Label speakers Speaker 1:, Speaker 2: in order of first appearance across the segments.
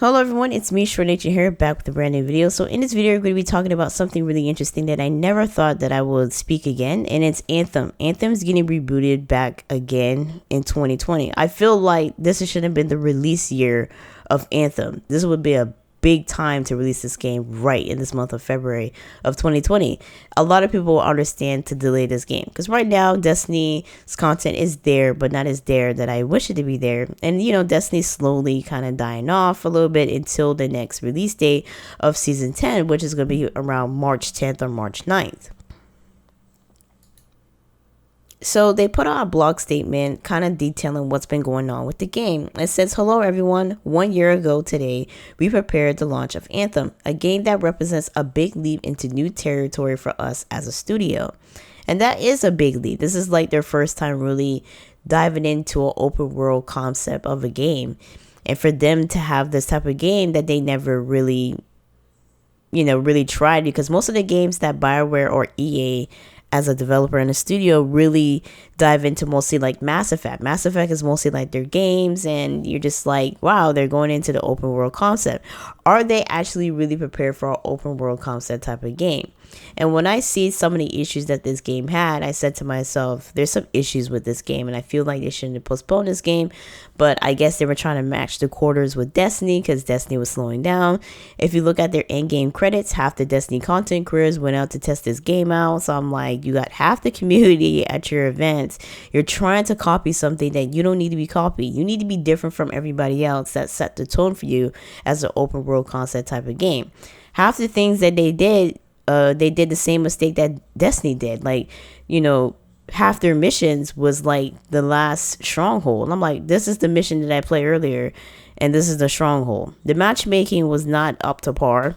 Speaker 1: Hello everyone, it's me ShortNature here, back with a brand new video. So in this video, we're going to be talking about something really interesting that I never thought that I would speak again, and it's Anthem. Anthem's getting rebooted back again in 2020. I feel like this should have been the release year of Anthem. This would be a big time to release this game right in this month of February of 2020. A lot of people will understand to delay this game because right now Destiny's content is there, but not as there that I wish it to be there. And Destiny's slowly kind of dying off a little bit until the next release date of season 10, which is going to be around March 10th or March 9th. So they put out a blog statement kind of detailing what's been going on with the game. It says, "Hello everyone, 1 year ago today, we prepared the launch of Anthem, a game that represents a big leap into new territory for us as a studio." And that is a big leap. This is like their first time really diving into an open world concept of a game. And for them to have this type of game that they never really tried, because most of the games that BioWare or EA as a developer in a studio really dive into mostly like Mass Effect. Mass Effect is mostly like their games, and you're just like, wow, they're going into the open world concept. Are they actually really prepared for an open world concept type of game? And when I see some of the issues that this game had, I said to myself, there's some issues with this game, and I feel like they shouldn't have postponed this game. But I guess they were trying to match the quarters with Destiny because Destiny was slowing down. If you look at their in-game credits, half the Destiny content creators went out to test this game out. So I'm like, you got half the community at your events. You're trying to copy something that you don't need to be copied. You need to be different from everybody else that set the tone for you as an open world concept type of game. Half the things that they did the same mistake that Destiny did. Like, half their missions was like the last stronghold. I'm like, this is the mission that I played earlier, and this is the stronghold. The matchmaking was not up to par.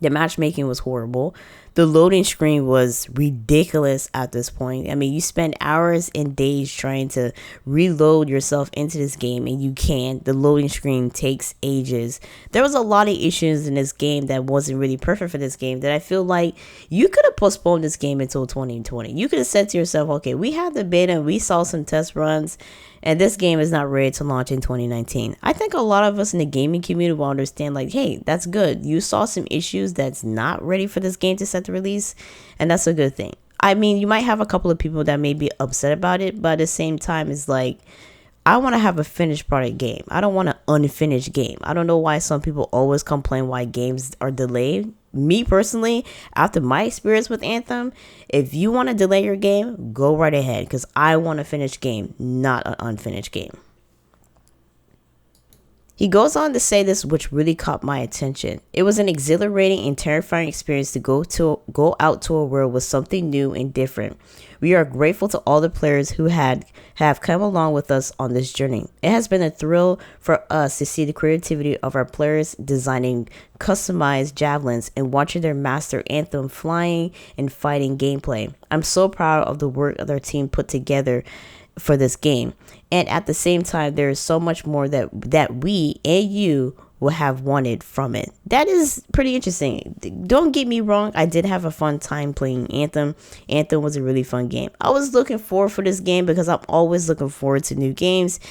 Speaker 1: The matchmaking was horrible. The loading screen was ridiculous at this point. I mean, you spend hours and days trying to reload yourself into this game, and you can't. The loading screen takes ages. There was a lot of issues in this game that wasn't really perfect for this game, that I feel like you could have postponed this game until 2020. You could have said to yourself, okay, we have the beta, we saw some test runs, and this game is not ready to launch in 2019. I think a lot of us in the gaming community will understand, like, hey, that's good. You saw some issues that's not ready for this game to set the release, and that's a good thing. I mean, you might have a couple of people that may be upset about it, but at the same time, it's like, I want to have a finished product game. I don't want an unfinished game. I don't know why some people always complain why games are delayed. Me personally, after my experience with Anthem, if you want to delay your game, go right ahead, because I want a finished game, not an unfinished game. He goes on to say this, which really caught my attention. "It was an exhilarating and terrifying experience to go out to a world with something new and different. We are grateful to all the players who have come along with us on this journey. It has been a thrill for us to see the creativity of our players designing customized javelins and watching their master Anthem flying and fighting gameplay. I'm so proud of the work that our team put together for this game, and at the same time, there is so much more that we and you will have wanted from it." That is pretty interesting. Don't get me wrong, I did have a fun time playing Anthem. Anthem was a really fun game. I was looking forward for this game because I'm always looking forward to new games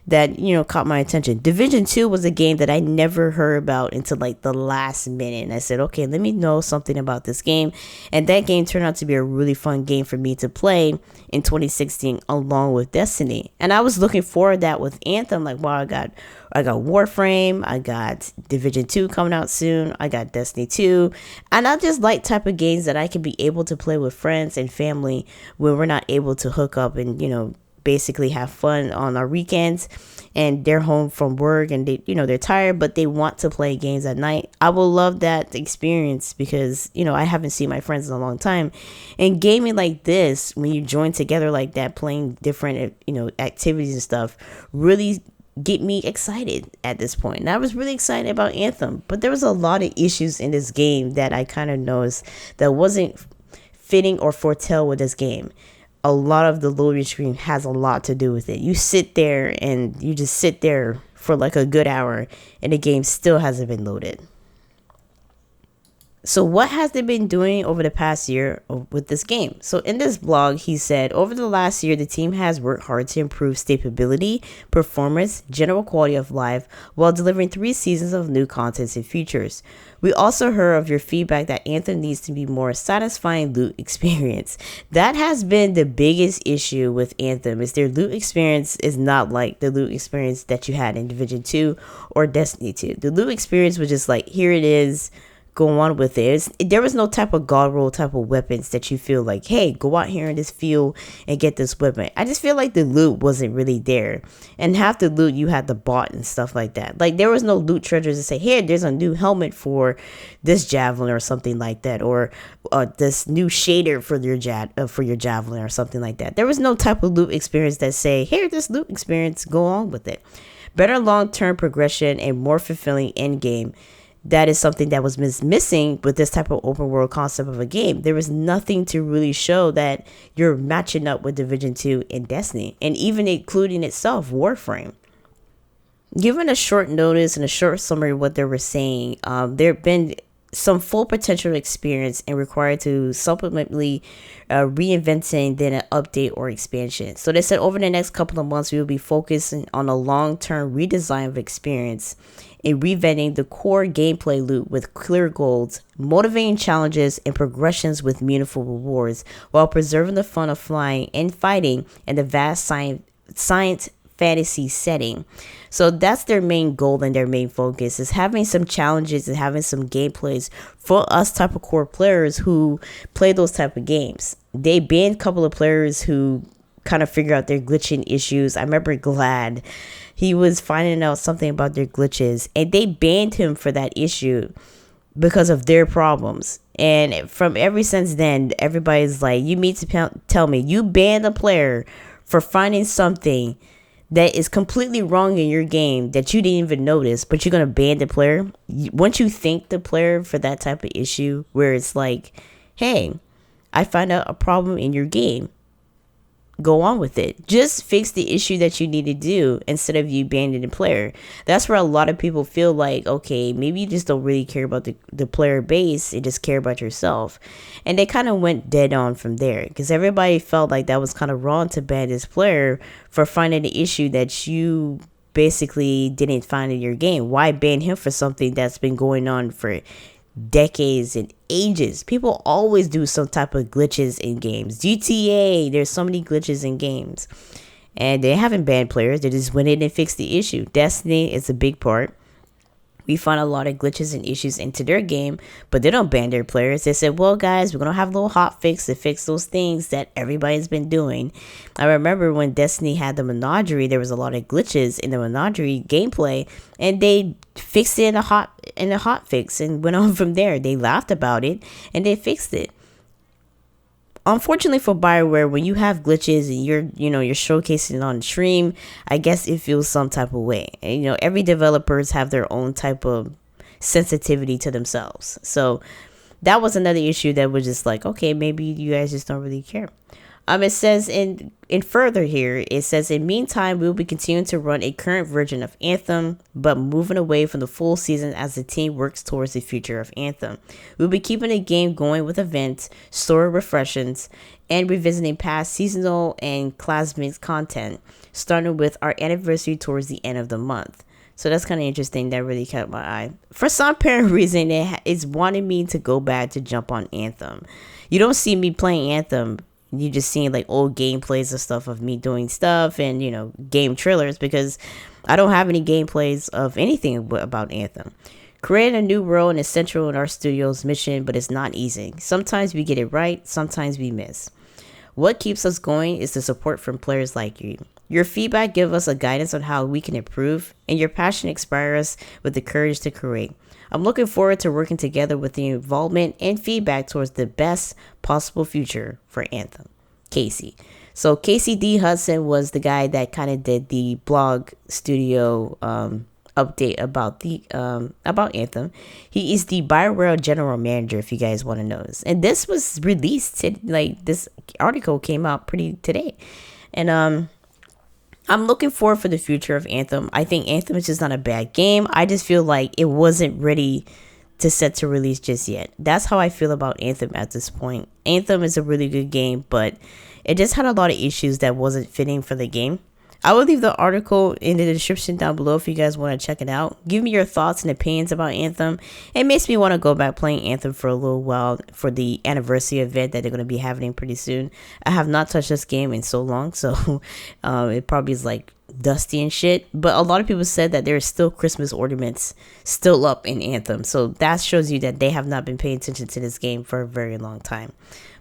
Speaker 1: that caught my attention. Division 2 was a game that I never heard about until like the last minute, and I said, okay, let me know something about this game, and that game turned out to be a really fun game for me to play in 2016 along with Destiny. And I was looking forward to that with Anthem. Like, wow, I got Warframe, I got Division 2 coming out soon, I got Destiny 2, and I just like type of games that I can be able to play with friends and family when we're not able to hook up and basically have fun on our weekends, and they're home from work and they're tired, but they want to play games at night. I will love that experience because I haven't seen my friends in a long time, and gaming like this, when you join together like that, playing different activities and stuff, really get me excited at this point. And I was really excited about Anthem, but there was a lot of issues in this game that I kind of noticed that wasn't fitting or foretell with this game. A lot of the loading screen has a lot to do with it. You sit there and you just sit there for like a good hour, and the game still hasn't been loaded. So what has they been doing over the past year with this game? So in this blog, he said, over the last year, the team has worked hard to improve stability, performance, general quality of life, while delivering 3 seasons of new content and features. We also heard of your feedback that Anthem needs to be more satisfying loot experience. That has been the biggest issue with Anthem, is their loot experience is not like the loot experience that you had in Division 2 or Destiny 2. The loot experience was just like, here it is, go on with it. There was no type of god roll type of weapons that you feel like, hey, go out here in this field and get this weapon. I just feel like the loot wasn't really there, and half the loot you had the bot and stuff like that. Like there was no loot treasures to say, hey, there's a new helmet for this javelin or something like that, or this new shader for your javelin or something like that. There was no type of loot experience that say, here, this loot experience, go on with it. Better long-term progression and more fulfilling end game. That is something that was missing with this type of open world concept of a game. There was nothing to really show that you're matching up with Division 2 and Destiny, and even including itself, Warframe. Given a short notice and a short summary of what they were saying, there have been some full potential experience and required to supplementally reinventing then an update or expansion. So they said over the next couple of months, we will be focusing on a long-term redesign of experience and reinventing the core gameplay loop with clear goals, motivating challenges, and progressions with meaningful rewards, while preserving the fun of flying and fighting in the vast science fantasy setting. So that's their main goal and their main focus, is having some challenges and having some gameplays for us type of core players who play those type of games. They banned a couple of players who kind of figure out their glitching issues. I remember Glad, he was finding out something about their glitches, and they banned him for that issue because of their problems. And from ever since then, everybody's like, you mean to tell me you banned a player for finding something that is completely wrong in your game that you didn't even notice, but you're going to ban the player? Once you thank the player for that type of issue, where it's like, hey, I found out a problem in your game, go on with it. Just fix the issue that you need to do instead of you banning the player. That's where a lot of people feel like, okay, maybe you just don't really care about the player base and just care about yourself. And they kind of went dead on from there, because everybody felt like that was kind of wrong to ban this player for finding the issue that you basically didn't find in your game. Why ban him for something that's been going on for decades and ages? People always do some type of glitches in games. GTA, there's so many glitches in games, and they haven't banned players. They just went in and fixed the issue. Destiny is a big part. We find a lot of glitches and issues into their game, but they don't ban their players. They said, well, guys, we're going to have a little hot fix to fix those things that everybody's been doing. I remember when Destiny had the Menagerie, there was a lot of glitches in the Menagerie gameplay, and they fixed it in a hot fix and went on from there. They laughed about it and they fixed it. Unfortunately for BioWare, when you have glitches and you're showcasing it on stream, I guess it feels some type of way. And, every developers have their own type of sensitivity to themselves. So that was another issue that was just like, okay, maybe you guys just don't really care. It says in further here, it says, in meantime, we will be continuing to run a current version of Anthem, but moving away from the full season as the team works towards the future of Anthem. We'll be keeping the game going with events, story refreshments, and revisiting past seasonal and classmates content, starting with our anniversary towards the end of the month. So that's kind of interesting. That really caught my eye. For some apparent reason, it's wanting me to go back to jump on Anthem. You don't see me playing Anthem. You just seeing like old gameplays and stuff of me doing stuff and, game trailers, because I don't have any gameplays of anything about Anthem. Creating a new world is central in our studio's mission, but it's not easy. Sometimes we get it right, sometimes we miss. What keeps us going is the support from players like you. Your feedback gives us a guidance on how we can improve, and your passion inspires us with the courage to create. I'm looking forward to working together with the involvement and feedback towards the best possible future for Anthem. Casey. So Casey D. Hudson was the guy that kind of did the blog studio update about Anthem. He is the BioWare general manager, if you guys want to know this. And this was released this article came out today. And I'm looking forward for the future of Anthem. I think Anthem is just not a bad game. I just feel like it wasn't ready to set to release just yet. That's how I feel about Anthem at this point. Anthem is a really good game, but it just had a lot of issues that wasn't fitting for the game. I will leave the article in the description down below if you guys want to check it out. Give me your thoughts and opinions about Anthem. It makes me want to go back playing Anthem for a little while for the anniversary event that they're going to be having pretty soon. I have not touched this game in so long, so it probably is like dusty and shit. But a lot of people said that there's still Christmas ornaments still up in Anthem. So that shows you that they have not been paying attention to this game for a very long time.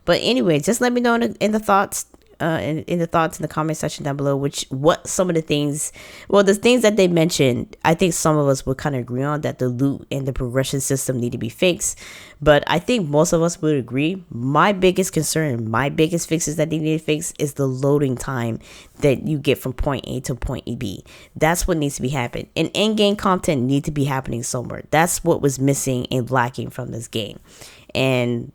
Speaker 1: But anyway, just let me know in the thoughts. In the comment section down below, what some of the things, well, the things that they mentioned, I think some of us would kind of agree on, that the loot and the progression system need to be fixed. But I think most of us would agree. My biggest concern, my biggest fixes that they need to fix is the loading time that you get from point A to point B. That's what needs to be happening. And in-game content need to be happening somewhere. That's what was missing and lacking from this game. And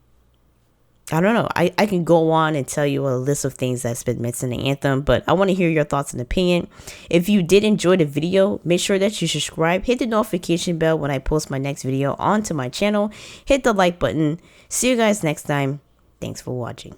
Speaker 1: I don't know. I can go on and tell you a list of things that's been missing in Anthem, but I want to hear your thoughts and opinion. If you did enjoy the video, make sure that you subscribe. Hit the notification bell when I post my next video onto my channel. Hit the like button. See you guys next time. Thanks for watching.